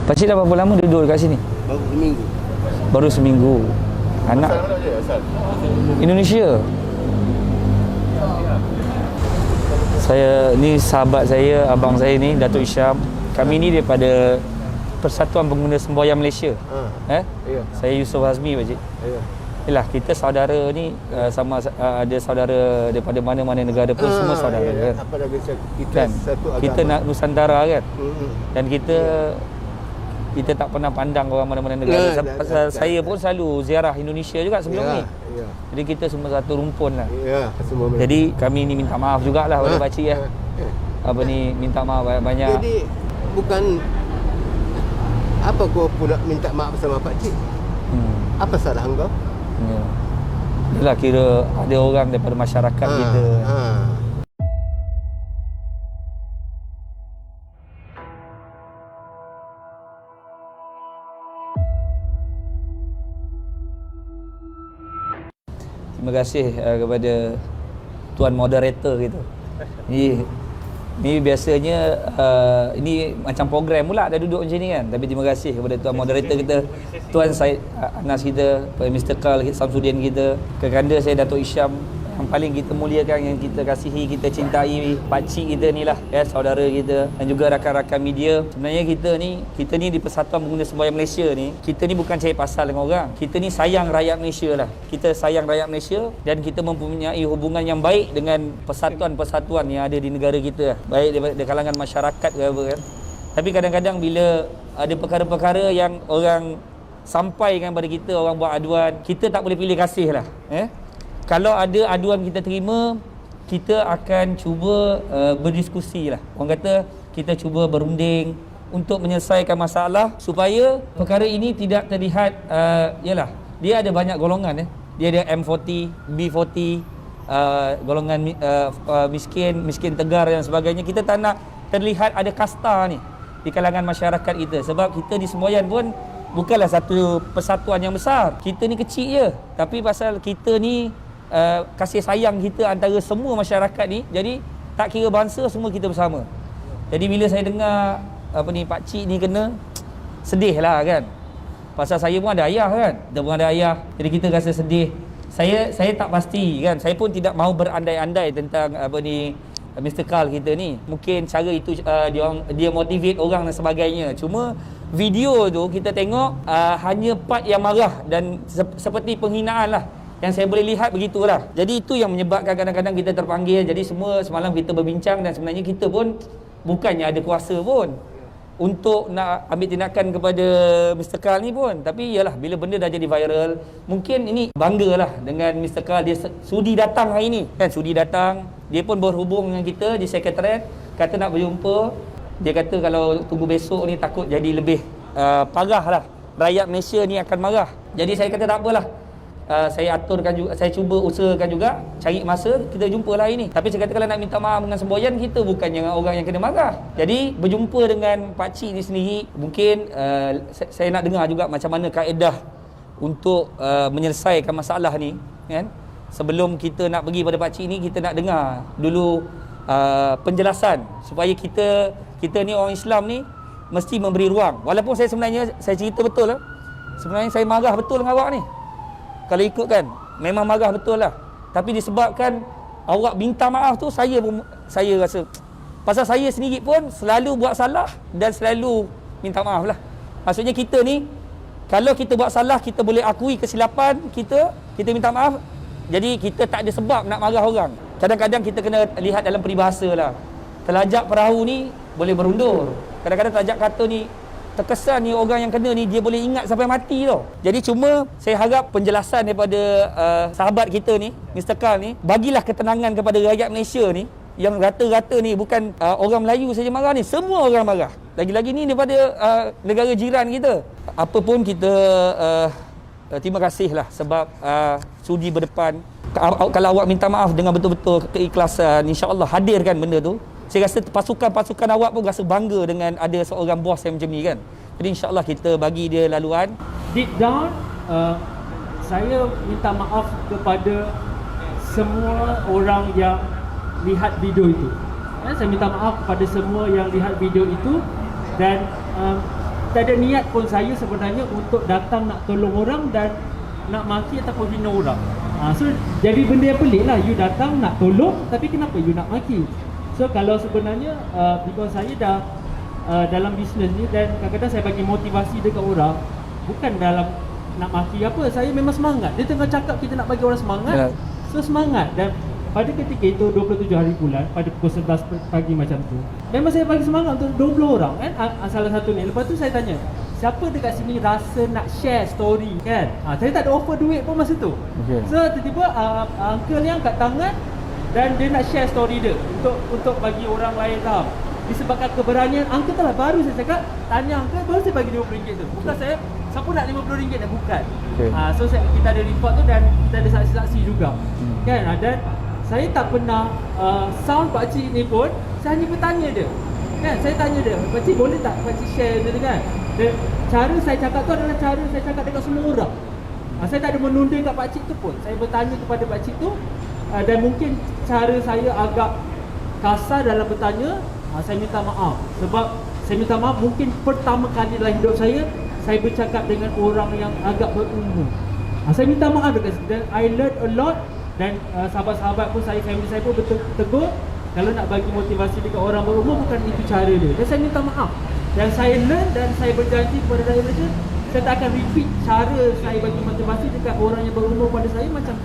Pakcik dah berapa lama duduk dekat sini? Baru seminggu. Baru seminggu. Anak Indonesia. Saya ni sahabat saya, abang saya ni, Datuk Isyam. Kami ni daripada Persatuan Pengguna Semboyan Malaysia. Ya. Saya Yusof Hazmi, pakcik. Ya. Yalah, kita saudara ni sama ada saudara daripada mana-mana negara pun semua saudara ya. kan. Apa lagi kita Kan? satu agama. Kita nak Nusantara kan. Mm-hmm. Dan kita tak pernah pandang orang mana-mana negara. Saya pun selalu ziarah Indonesia juga sebelum ni. Ya. Jadi kita semua satu rumpun lah. Ya, semua. Jadi kami ni minta maaf jugalah pada pakcik ya. Apa ni, minta maaf banyak-banyak. Jadi bukan apa kau pula minta maaf sama pakcik? Apa salah engkau? Ya. Yalah, kira ada orang daripada masyarakat kita. Terima kasih kepada tuan moderator kita. Ni biasanya ini macam program pula dah duduk macam ni kan. Tapi terima kasih kepada tuan moderator kita, Tuan Syed Anas kita, Mr. Karl Samsudin kita, kekanda saya Datuk Isyam, yang paling kita muliakan, yang kita kasihi, kita cintai, pakcik kita ni lah ya, saudara kita, dan juga rakan-rakan media. Sebenarnya kita ni di Persatuan Pengguna Semboyan Malaysia ni, kita ni bukan cari pasal dengan orang. Kita ni sayang rakyat Malaysia lah. Kita sayang rakyat Malaysia dan kita mempunyai hubungan yang baik dengan persatuan-persatuan yang ada di negara kita, baik di kalangan masyarakat ke apa kan. Tapi kadang-kadang bila ada perkara-perkara yang orang sampaikan pada kita, orang buat aduan, kita tak boleh pilih kasih lah. Kalau ada aduan kita terima, kita akan cuba berdiskusi lah. Orang kata kita cuba berunding untuk menyelesaikan masalah supaya perkara ini tidak terlihat, yalah, dia ada banyak golongan. Dia ada M40, B40, golongan miskin tegar dan sebagainya. Kita tak nak terlihat ada kasta ni di kalangan masyarakat kita. Sebab kita di Semboyan pun bukanlah satu persatuan yang besar. Kita ni kecil je. Tapi pasal kita ni kasih sayang kita antara semua masyarakat ni, jadi tak kira bangsa, semua kita bersama. Jadi bila saya dengar pakcik ni kena, sedih lah kan. Pasal saya pun ada ayah kan, kita pun ada ayah, jadi kita rasa sedih. Saya tak pasti kan, saya pun tidak mahu berandai-andai tentang Mr. Karl kita ni. Mungkin cara itu dia motivate orang dan sebagainya. Cuma video tu kita tengok hanya part yang marah dan seperti penghinaan lah. Yang saya boleh lihat begitulah. Jadi itu yang menyebabkan kadang-kadang kita terpanggil. Jadi semua semalam kita berbincang dan sebenarnya kita pun bukannya ada kuasa pun untuk nak ambil tindakan kepada Mr. Karl ni pun. Tapi yalah, bila benda dah jadi viral, mungkin ini banggalah dengan Mr. Karl. Dia sudi datang hari ni kan, sudi datang. Dia pun berhubung dengan kita di sekretariat, kata nak berjumpa. Dia kata kalau tunggu besok ni takut jadi lebih parah lah, rakyat Malaysia ni akan marah. Jadi saya kata tak apalah, saya aturkan juga, saya cuba usahakan juga cari masa kita jumpalah hari ni. Tapi saya kata kalau nak minta maaf dengan Semboyan, kita bukannya orang yang kena marah. Jadi berjumpa dengan pakcik ni sendiri, mungkin saya nak dengar juga macam mana kaedah untuk menyelesaikan masalah ni kan. Sebelum kita nak pergi pada pakcik ni, kita nak dengar dulu penjelasan supaya kita ni orang Islam ni mesti memberi ruang. Walaupun saya sebenarnya saya cerita betul lah, sebenarnya saya marah betul dengan awak ni. Kalau ikut kan, memang marah betul lah. Tapi disebabkan awak minta maaf tu, saya rasa, pasal saya sendiri pun selalu buat salah dan selalu minta maaf lah. Maksudnya kita ni, kalau kita buat salah, kita boleh akui kesilapan kita minta maaf. Jadi kita tak ada sebab nak marah orang. Kadang-kadang kita kena lihat dalam peribahasa lah. Telajak perahu ni boleh berundur. Kadang-kadang telajak kata ni, terkesan ni orang yang kena ni dia boleh ingat sampai mati tau. Jadi cuma saya harap penjelasan daripada sahabat kita ni, Mr. Karl ni, bagilah ketenangan kepada rakyat Malaysia ni. Yang rata-rata ni bukan orang Melayu saja marah ni, semua orang marah. Lagi-lagi ni daripada negara jiran kita. Apa pun kita terima kasih lah sebab sudi berdepan. Kalau awak minta maaf dengan betul-betul keikhlasan, insya-Allah hadirkan benda tu. Saya rasa pasukan awak pun rasa bangga dengan ada seorang bos yang macam ni kan. Jadi insya-Allah kita bagi dia laluan. Deep down, saya minta maaf kepada semua orang yang lihat video itu. Saya minta maaf kepada semua yang lihat video itu dan tak ada niat pun saya sebenarnya untuk datang nak tolong orang dan nak maki ataupun hina orang. So jadi benda yang pelik lah, you datang nak tolong tapi kenapa you nak maki? So kalau sebenarnya because saya dah dalam bisnes ni dan kadang-kadang saya bagi motivasi dekat orang, bukan dalam nak maki apa, saya memang semangat. Dia tengah cakap kita nak bagi orang semangat, so semangat. Dan pada ketika itu 27 hari bulan pada pukul 11 pagi macam tu, memang saya bagi semangat untuk 20 orang kan, salah satu ni. Lepas tu saya tanya, siapa dekat sini rasa nak share story kan? Saya tak ada offer duit pun masa tu. So tiba-tiba uncle ni angkat tangan dan dia nak share story dia untuk bagi orang lain tahu. Disebabkan keberanian uncle tu lah, baru saya cakap, tanya uncle, baru saya bagi RM20 tu. Bukan saya, siapa nak RM50 dah, bukan. So kita ada report tu dan kita ada saksi-saksi juga. Kan? Dan saya tak pernah sound pakcik ni pun, saya hanya bertanya dia. Kan? Saya tanya dia, pakcik boleh tak pakcik share tu kan? Dan cara saya cakap tu adalah cara saya cakap dekat semua orang. Saya tak ada menunda kat pakcik tu pun. Saya bertanya kepada pakcik tu dan mungkin cara saya agak kasar dalam bertanya, saya minta maaf. Sebab saya minta maaf mungkin pertama kali dalam hidup saya bercakap dengan orang yang agak berumur. Saya minta maaf dekat situ dan I learn a lot. Dan sahabat-sahabat pun family saya pun betul tegur, kalau nak bagi motivasi dekat orang berumur bukan itu cara dia. Dan saya minta maaf. Dan saya learn dan saya berjanji kepada Rakyat Malaysia, saya tak akan repeat cara saya bagi motivasi dekat orang yang berumur pada saya macam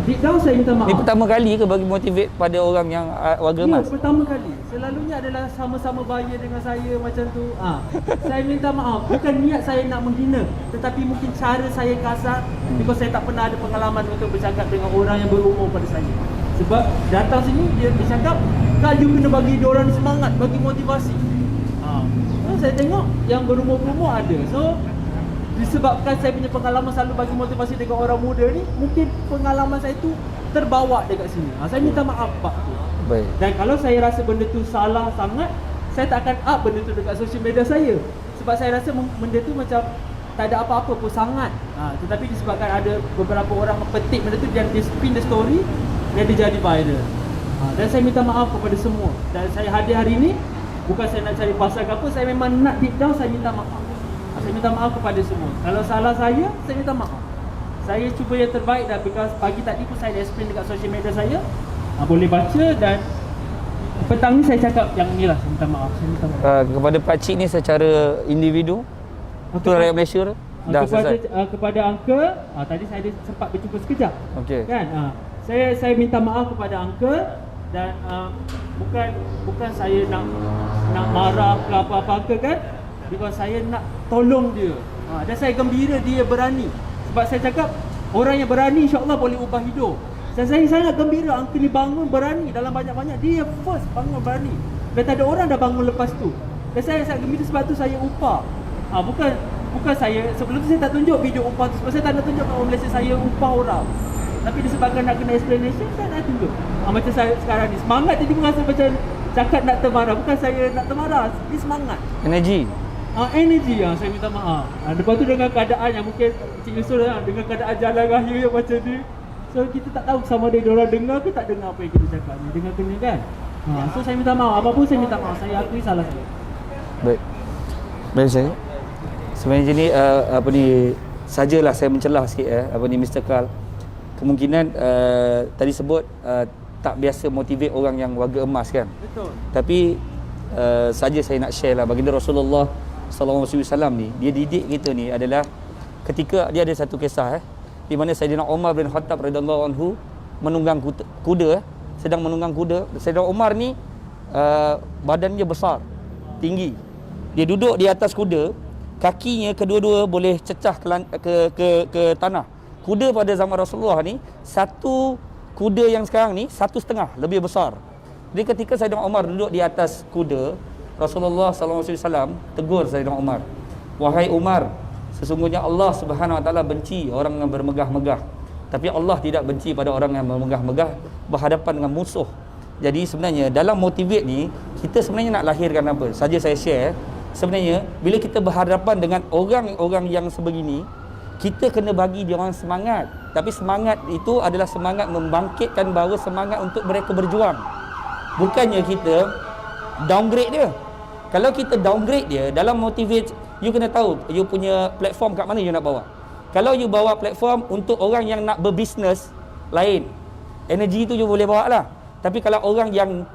deep down saya minta maaf. Ni pertama kali ke bagi motivate pada orang yang warga emas? Ya, pertama kali. Selalunya adalah sama-sama bayar dengan saya macam tu. Saya minta maaf. Bukan niat saya nak menghina, tetapi mungkin cara saya kasar because saya tak pernah ada pengalaman untuk bercakap dengan orang yang berumur pada saya. Sebab datang sini dia bercakap, Kak, you kena bagi diorang semangat, bagi motivasi. So saya tengok yang berumur-umur ada. So disebabkan saya punya pengalaman selalu bagi motivasi dekat orang muda ni, mungkin pengalaman saya tu terbawa dekat sini. Saya minta maaf Pak tu. Baik. Dan kalau saya rasa benda tu salah sangat, saya tak akan up benda tu dekat social media saya. Sebab saya rasa benda tu macam tak ada apa-apa pun sangat. Tetapi disebabkan ada beberapa orang petik benda tu dan dia spin the story dan dia jadi viral. Dan saya minta maaf kepada semua. Dan saya hadir hari ni bukan saya nak cari pasal ke apa, saya memang nak deep down saya minta maaf. Saya minta maaf kepada semua. Kalau salah saya minta maaf. Saya cuba yang terbaik dah, because pagi tadi pun saya explain dekat social media saya. Boleh baca dan petang ni saya cakap yang ni lah, saya minta maaf. Saya minta maaf. Kepada pakcik ni secara individu, Ketua Rakyat Malaysia dah selesai. Kepada uncle, tadi saya ada sempat berjumpa sekejap. Okey. Kan? Saya minta maaf kepada uncle dan bukan saya nak marah ke apa-apa uncle kan? Because saya nak tolong dia. Dan saya gembira dia berani. Sebab saya cakap orang yang berani insya-Allah boleh ubah hidup. Dan saya sangat gembira uncle ni bangun berani dalam banyak-banyak. Dia first bangun berani. Dan tak ada orang dah bangun lepas tu. Dan saya sangat gembira sebab tu saya upah. Bukan saya sebelum tu saya tak tunjuk video upah tu sebab saya tak nak tunjuk kat orang Malaysia saya upah orang. Tapi disebabkan nak kena explanation, saya nak tunjuk. Macam saya sekarang ni semangat, jadi merasa macam cakap nak termarah. Bukan saya nak termarah, ni semangat. Energy. Energy saya minta maaf. Lepas tu dengan keadaan yang mungkin Cik Yusof dengan keadaan jalan raya yang macam ni, so kita tak tahu sama ada diorang dengar ke tak dengar apa yang kita cakap ni. Dengar kena kan. So saya minta maaf. Apa pun saya minta maaf. Saya akui salah saya. Baik saya. Sebenarnya ni sajalah saya mencelah sikit Mr. Carl. Kemungkinan tadi sebut tak biasa motivate orang yang warga emas kan. Betul. Tapi saja saya nak share lah baginda Rasulullah sallallahu alaihi wasallam ni, dia didik kita ni adalah ketika dia ada satu kisah di mana Sayyidina Umar bin Khattab radhiyallahu anhu menunggang kuda, sedang menunggang kuda. Sayyidina Umar ni badannya besar, tinggi. Dia duduk di atas kuda, kakinya kedua-dua boleh cecah ke tanah. Kuda pada zaman Rasulullah ni, satu kuda yang sekarang ni 1.5 lebih besar. Jadi ketika Sayyidina Umar duduk di atas kuda, Rasulullah SAW tegur Sayyidina Umar, "Wahai Umar, sesungguhnya Allah Subhanahu Wa Taala benci orang yang bermegah-megah, tapi Allah tidak benci pada orang yang bermegah-megah berhadapan dengan musuh." Jadi sebenarnya dalam motivate ni, kita sebenarnya nak lahirkan apa? Saja saya share, sebenarnya bila kita berhadapan dengan orang-orang yang sebegini, kita kena bagi dia orang semangat. Tapi semangat itu adalah semangat membangkitkan bahawa semangat untuk mereka berjuang. Bukannya kita downgrade dia. Kalau kita downgrade dia dalam motivate you kena tahu you punya platform kat mana you nak bawa. Kalau you bawa platform untuk orang yang nak berbisnes, lain. Energi tu you boleh bawa lah. Tapi kalau orang yang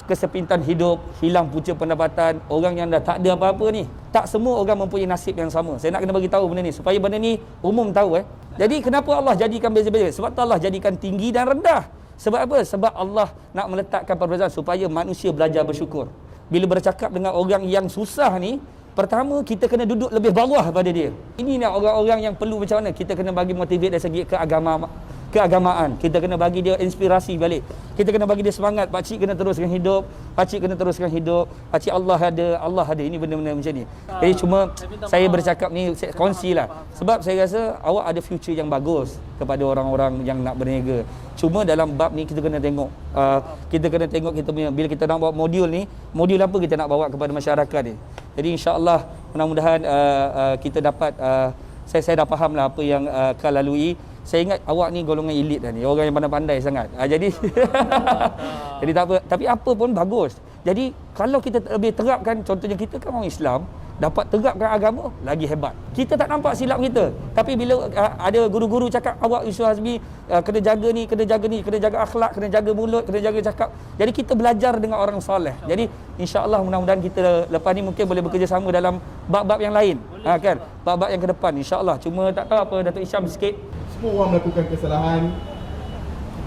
kesempatan hidup, hilang punca pendapatan, orang yang dah tak ada apa-apa ni, tak semua orang mempunyai nasib yang sama. Saya nak kena bagi tahu benda ni supaya benda ni umum tahu. Jadi kenapa Allah jadikan beza-beza? Sebab tu Allah jadikan tinggi dan rendah. Sebab apa? Sebab Allah nak meletakkan perbezaan supaya manusia belajar bersyukur. Bila bercakap dengan orang yang susah ni, pertama kita kena duduk lebih bawah pada dia. Ini nak orang-orang yang perlu macam mana? Kita kena bagi motivate dari segi keagamaan. Kita kena bagi dia inspirasi balik. Kita kena bagi dia semangat. Pakcik kena teruskan hidup. Pakcik kena teruskan hidup. Pakcik Allah ada. Ini benda-benda macam ni. Jadi cuma saya bercakap ni, saya kongsi lah. Sebab saya rasa awak ada future yang bagus kepada orang-orang yang nak berniaga. Cuma dalam bab ni kita kena tengok. Kita kena tengok kita punya, bila kita nak bawa modul ni, modul apa kita nak bawa kepada masyarakat ni. Jadi insya-Allah mudah-mudahan kita dapat, saya dah faham lah apa yang Kal lalui. Saya ingat awak ni golongan elit dah ni, orang yang pandai-pandai sangat. Jadi jadi tak apa, tapi apa pun bagus. Jadi kalau kita lebih terapkan, contohnya kita kan orang Islam, dapat terapkan agama, lagi hebat. Kita tak nampak silap kita. Tapi bila ada guru-guru cakap, awak Yusuf Hazmi kena jaga ni, kena jaga akhlak, kena jaga mulut, kena jaga cakap. Jadi kita belajar dengan orang soleh. Jadi insya-Allah mudah-mudahan kita lepas ni mungkin boleh bekerjasama dalam bab-bab yang lain. Kan? Bab-bab yang ke depan insya-Allah. Cuma tak tahu apa Datuk Isham sikit. Semua orang melakukan kesalahan.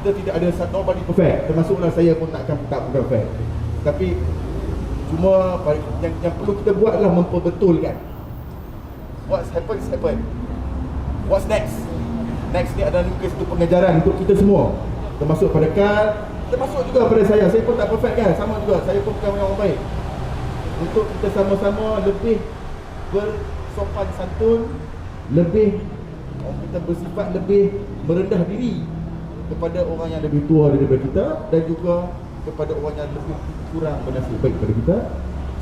Kita tidak ada nobody perfect. Termasuklah saya pun tak perfect. Tapi cuma yang perlu kita buat adalah memperbetulkan. What's happened. What's next? Next ni adalah satu pengajaran untuk kita semua. Termasuk pada Kal, termasuk juga pada saya. Saya pun tak perfect kan. Sama juga. Saya pun bukan orang baik. Untuk kita sama-sama lebih bersopan santun, lebih kita bersifat lebih merendah diri kepada orang yang lebih tua daripada kita dan juga kepada orang yang lebih kurang bernasib baik daripada kita.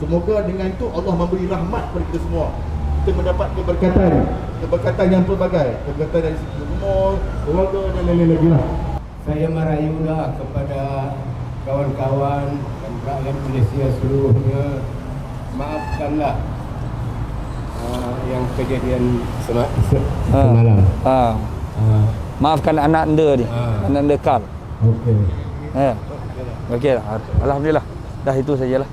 Semoga dengan itu Allah memberi rahmat kepada kita semua. Kita mendapat keberkatan yang pelbagai, keberkatan dari segi umur, keluarga dan lain-lain lagi lah. Saya merayulah kepada kawan-kawan dan rakyat Malaysia seluruhnya, maafkanlah yang kejadian semalam. Maafkan anak anda ni, anak anda Kal. Okey. Okey lah. Alhamdulillah. Dah itu sajalah.